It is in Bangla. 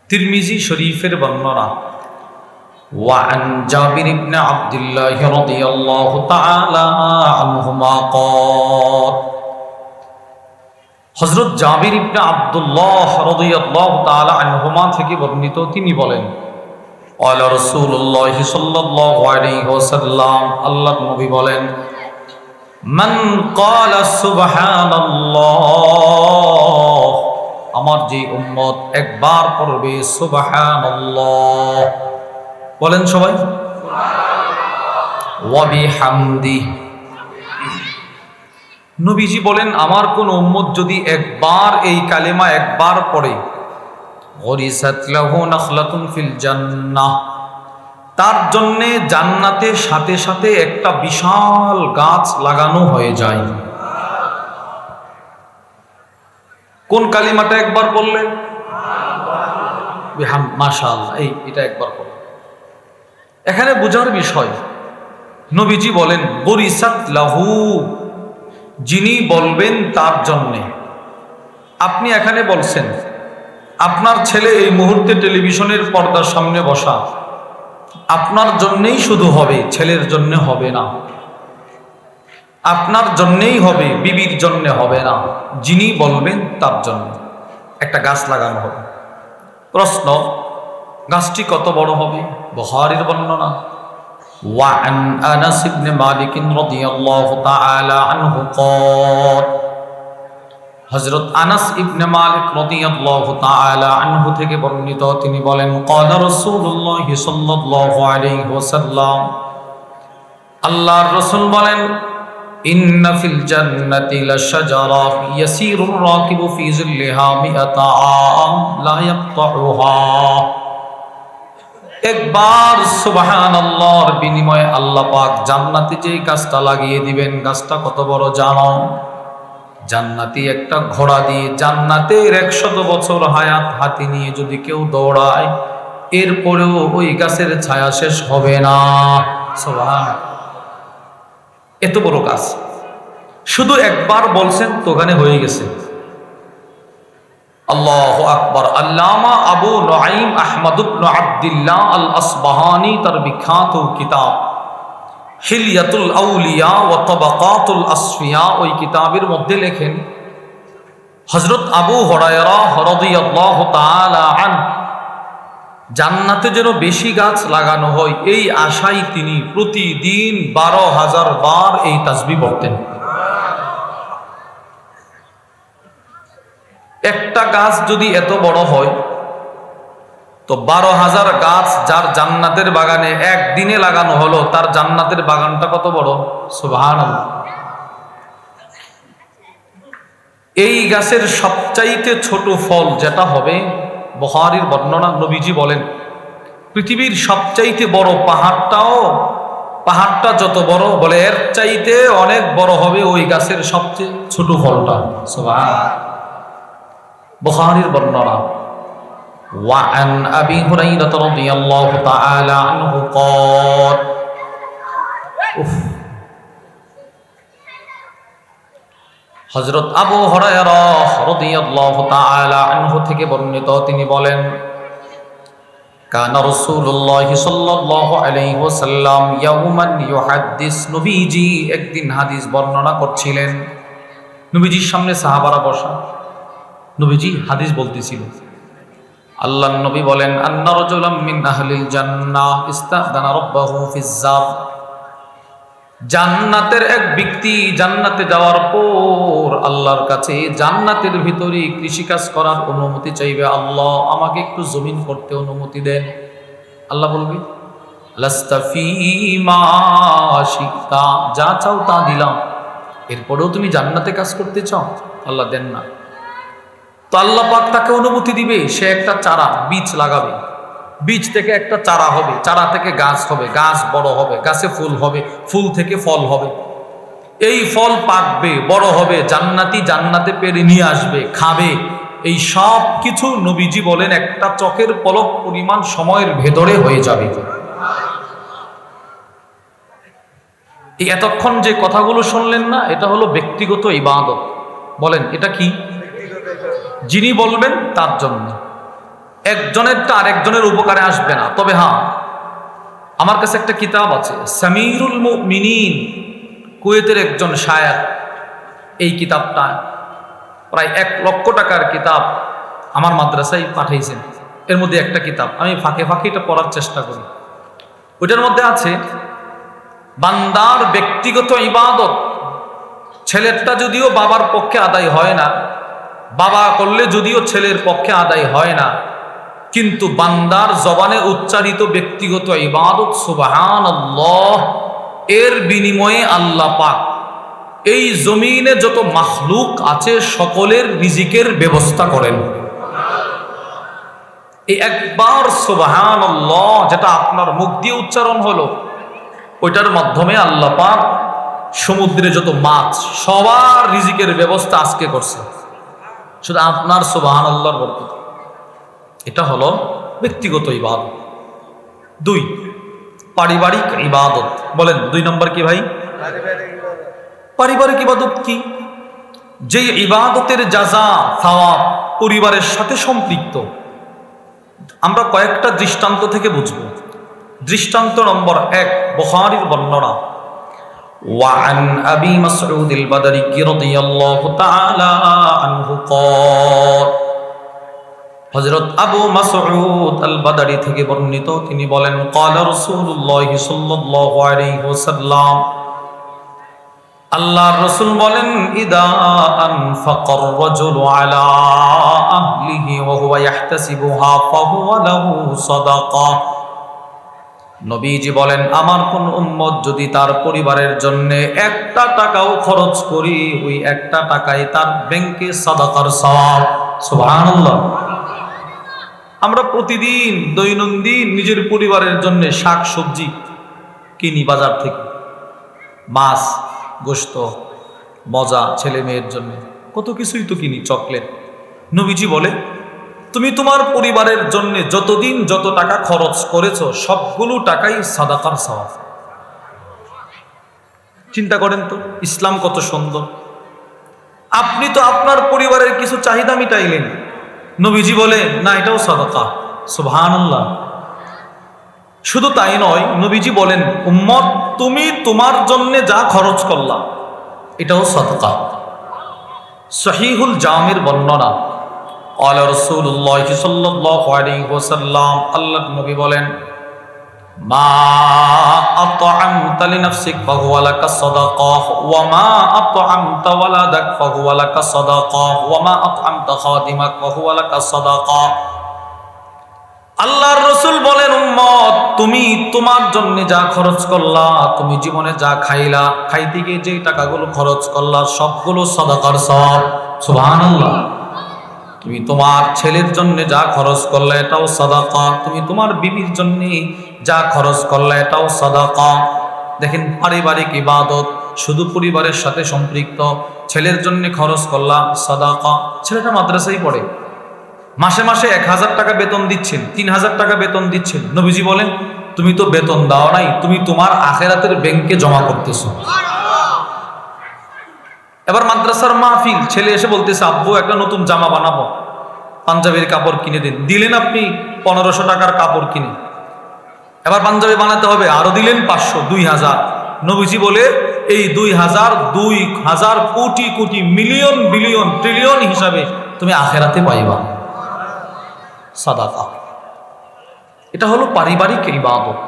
তিরমিজি শরীফের বর্ণনা وعن جابر بن عبد الله رضي الله تعالى عنهما قال হযরত জাবির ইবনে আব্দুল্লাহ রাদিয়াল্লাহু তাআলা আনহুমা থেকে বর্ণিত তিনি বলেন قال رسول الله صلى الله عليه وسلم আল্লাহর নবী বলেন মান قال سبحان الله আমার যে উম্মত একবার পড়বে সুবহানাল্লাহ বলেন সবাই ওয়া বিহামদি নবীজি বলেন আমার কোন উম্মত যদি একবার এই কালেমা একবার পড়ে গরিসাত লাহু নাখলাতুন ফিল জান্নাহ তার জন্য জান্নাতের সাথে সাথে একটা বিশাল গাছ লাগানো হয়ে যায়। কোন কালিমাটা একবার বললে মাশাআল্লাহ এটা একবার পড়ো। এখানে বোঝার বিষয় নবীজি বলেন গরিসাত লাহু যিনি বলবেন তার জন্যে। আপনি এখানে বলছেন আপনার ছেলে এই মুহূর্তে টেলিভিশনের পর্দার সামনে বসা আপনার জন্যেই শুধু হবে, ছেলের জন্য হবে না, আপনার জন্যেই হবে, বিবির জন্য হবে না, যিনি বলবেন তার জন্য একটা গাছ লাগানো হবে। প্রশ্ন গাছটি কত বড় হবে? বুখারীর বর্ণনা وعن أنس بن مالك رضي الله تعالى عنه قال হযরত আনাস ইবনে মালিক রাদিয়াল্লাহু তাআলা আনহু থেকে বর্ণিত তিনি বলেন قال رسول الله صلى الله عليه وسلم আল্লাহর রাসূল বলেন إن في الجنة لشجرة يسير الراكب في ظلها 100 عام لا يقطعها একবার সুবহানাল্লাহর বিনিময়ে আল্লাহ পাক জান্নাতে যে গাছটা লাগিয়ে দিবেন গাছটা কত বড় জানো? জান্নাতি একটা ঘোড়া দিয়ে জান্নাতের 100 বছর হায়াত হাতি নিয়ে যদি কেউ দৌড়ায় এরপরেও ওই গাছের ছায়া শেষ হবে না। সুবহানাল্লাহ, এত বড় গাছ শুধু একবার বলছেন তো ওখানে হয়ে গেছে। আল্লাহু আকবার। আল্লামা আবু নুআইম আহমদ ইবনে আব্দুল্লাহ আল আসবাহানি তার বিখ্যাত কিতাব হিলিয়াতুল আউলিয়া ওয়া তাবাকাতুল আসফিয়া ওই কিতাবের মধ্যে লেখেন হযরত আবু হুরায়রা রাদিয়াল্লাহু তাআলা আনহু জান্নাতে যেন বেশি গাছ লাগানো হয় এই আশায় তিনি প্রতিদিন 12,000 বার এই তাসবিহ পড়তেন। একটা গাছ যদি এত বড় হয় তো 12,000 গাছ যার জান্নাতের বাগানে একদিনে লাগানো হলো তার জান্নাতের বাগানটা কত বড়? সুবহানাল্লাহ। এই গাছের সবচাইতে ছোট ফল যেটা হবে বুখারীর বর্ণনা নবীজি বলেন পৃথিবীর সবচাইতে বড় পাহাড়টা যত বড় বলে এর চাইতে অনেক বড় হবে ওই গাছের সবচেয়ে ছোট ফলটা। সুবহানাল্লাহ। বুখারীর বর্ণনা وعن أبي هريرة رضي الله تعالى عنه قال হযরত আবু হুরায়রা রাদিয়াল্লাহু তাআলা আনহু থেকে বর্ণিত তিনি বলেন কানা রাসূলুল্লাহ সাল্লাল্লাহু আলাইহি ওয়াসাল্লাম ইয়াওমান ইউহাদ্দিস নবীজি একদিন হাদিস বর্ণনা করছিলেন। নবীজির সামনে সাহাবারা বসা, নবীজি হাদিস বলতেছিলেন। আল্লাহর নবী বলেন আন্না রাজুলাম মিন আহলিল জান্নাহ ইস্তাদানা রাব্বাহু ফিজ্জার জান্নাতের এক ব্যক্তি জান্নাতে যাওয়ার পর আল্লাহর কাছে জান্নাতের ভিতরে কৃষিকাজ করার অনুমতি চাইবে। আল্লাহ আমাকে একটু জমিন করতে অনুমতি দেন। আল্লাহ বলবে লাস্তা ফীমা শিতা যা চাও তা দিলাম, এরপরেও তুমি জান্নাতে কাজ করতে চাও? আল্লাহ দেন না। তো আল্লাহ পাক তাকে অনুমতি দিবে, সে একটা চারা বীজ লাগাবে, বীজ থেকে একটা চারা হবে, চারা থেকে গাছ হবে, গাছ বড় হবে, গাছে ফুল হবে, ফুল থেকে ফল হবে, এই ফল পাকবে, বড় হবে, জান্নাতে পেরে নিয়ে আসবে, খাবে। এই সব কিছু নবীজি বলেন একটা চোখের পলক পরিমাণ সময়ের ভেতরে হয়ে যাবে। এই এতক্ষণ যে কথাগুলো শুনলেন না এটা হলো ব্যক্তিগত ইবাদত। বলেন এটা কি? যিনি বলবেন তার জন্য। একজনেরটা আরেকজনের উপকারে আসবে না। তবে হ্যাঁ, আমার কাছে একটা কিতাব আছে, সামিরুল মুমিনিন, কুয়েতের একজন শায়েখ, এই কিতাবটা প্রায় 1 লক্ষ টাকার কিতাব আমার মাদ্রাসায় পাঠাইছেন। এর মধ্যে একটা কিতাব আমি ফাঁকে ফাঁকে এটা পড়ার চেষ্টা করি। ওইটার মধ্যে আছে বান্দার ব্যক্তিগত ইবাদত, ছেলেরটা যদিও বাবার পক্ষে আদায় হয় না, বাবা করলে যদিও ছেলের পক্ষে আদায় হয় না, কিন্তু বান্দার জবানে উচ্চারিত ব্যক্তিগত ইবাদত সুবহানাল্লাহ, এর বিনিময়ে আল্লাহ পাক এই জমিনে যত মাখলুক আছে সকলের রিজিকের ব্যবস্থা করেন। এই একবার সুবহানাল্লাহ যেটা আপনার মুখ দিয়ে উচ্চারণ হলো, ওইটার মাধ্যমে আল্লাহ পাক সমুদ্রে যত মাছ সবার রিজিকের ব্যবস্থা আজকে করছে, শুধু আপনার সুবহানাল্লাহর বরকত। এটা হলো ব্যক্তিগত ইবাদত। 2, পারিবারিক ইবাদত। বলেন 2 নম্বর কি ভাই? পারিবারিক ইবাদত কি? যে ইবাদতের জাযা সওয়াব পরিবারের সাথে সম্পৃক্ত। আমরা কয়েকটা দৃষ্টান্ত থেকে বুঝব। দৃষ্টান্ত নম্বর 1, বুখারীর বর্ণনা। وعن أبي مسعود البدري رضي الله تعالى عنه قال, হযরত আবু মাসউদ আল বাদারি থেকে বর্ণিত, তিনি বলেন, قال رسول الله صلى الله عليه وسلم, আল্লাহর রাসূল বলেন, ইদা আনফাকার রাজুলু আলা আহলিহি ওয়া হুয়া ইয়াহতাসিবুহা ফাহুয়া লাহু সাদাকা। নবীজি বলেন, আমার কোন উম্মত যদি তার পরিবারের জন্য 1টা টাকাও খরচ করি, ওই 1টা টাকায় তার ব্যাংকে সাদাকার সওয়াব। সুবহানাল্লাহ। আমরা প্রতিদিন দৈনন্দিন নিজের পরিবারের জন্য শাক সবজি কিনি বাজার থেকে, মাছ, গোশত, মজা, ছেলে মেয়ের জন্য কত কিছুই তো কিনি, চকলেট। নবীজি বলে, তুমি তোমার পরিবারের জন্য যতদিন যত টাকা খরচ করেছো সবগুলো টাকাই সাদাকার সওয়াব। চিন্তা করেন তো ইসলাম কত সুন্দর। আপনি তো আপনার পরিবারের কিছু চাহিদা মিটাইলেন, নবীজি বলে না, এটাও সাদাকা। সুবহানাল্লাহ। শুধু তাই নয়, নবীজি বলেন, উম্মত তুমি তোমার জন্য যা খরচ করলা এটাও সাদাকা। সহিহুল জামির বর্ণনা। قال رسول الله صلى الله عليه وسلم, আল্লাহর নবী বলেন, মা আত'আমতা লিনাফসিক ফাহুয়া লাকা সাদাকাহ ওয়া মা আত'আমতা ওয়ালাদাক ফাহুয়া লাকা সাদাকাহ ওয়া মা আত'আমতা খাদিমাক ফাহুয়া লাকা সাদাকাহ। আল্লাহর রাসূল বলেন, উম্মত তুমি তোমার জন্য যা খরচ করলা, তুমি জীবনে যা খাইলা, খাইতে গিয়ে যে টাকাগুলো খরচ করলা সবগুলো সাদাকার সওয়াব। সুবহানাল্লাহ। তুমি তোমার ছেলের জন্য যা খরচ করলে এটাও সাদাকা, তুমি তোমার বিবির জন্য যা খরচ করলে এটাও সাদাকা। দেখেন, পারিবারিক ইবাদত শুধু পরিবারের সাথে সম্পৃক্ত। ছেলের জন্য খরচ করলা সাদাকা। ছেলেটা মাদ্রাসায় পড়ে, মাসে মাসে 1000 টাকা বেতন দিচ্ছেন, 3000 টাকা বেতন দিচ্ছেন। নবীজি বলেন, তুমি তো বেতন দাও নাই, তুমি তোমার আখিরাতের ব্যাংকে জমা করতেছো। এবার মাদ্রাসার মাহফিল, ছেলে এসে বলতেছে, আব্বু একটা নতুন জামা বানাবো, পাঞ্জাবির কাপড় কিনে দিন। দিলেন আপনি 1500 টাকার কাপড় কিনে। এবার পাঞ্জাবি বানাতে হবে, আরো দিলেন 500, 2000। নবীজি বলে, এই 2000 crore crore million billion trillion হিসাবে তুমি আখিরাতে পাইবা সাদাকা। এটা হলো পারিবারিক ইবাদত।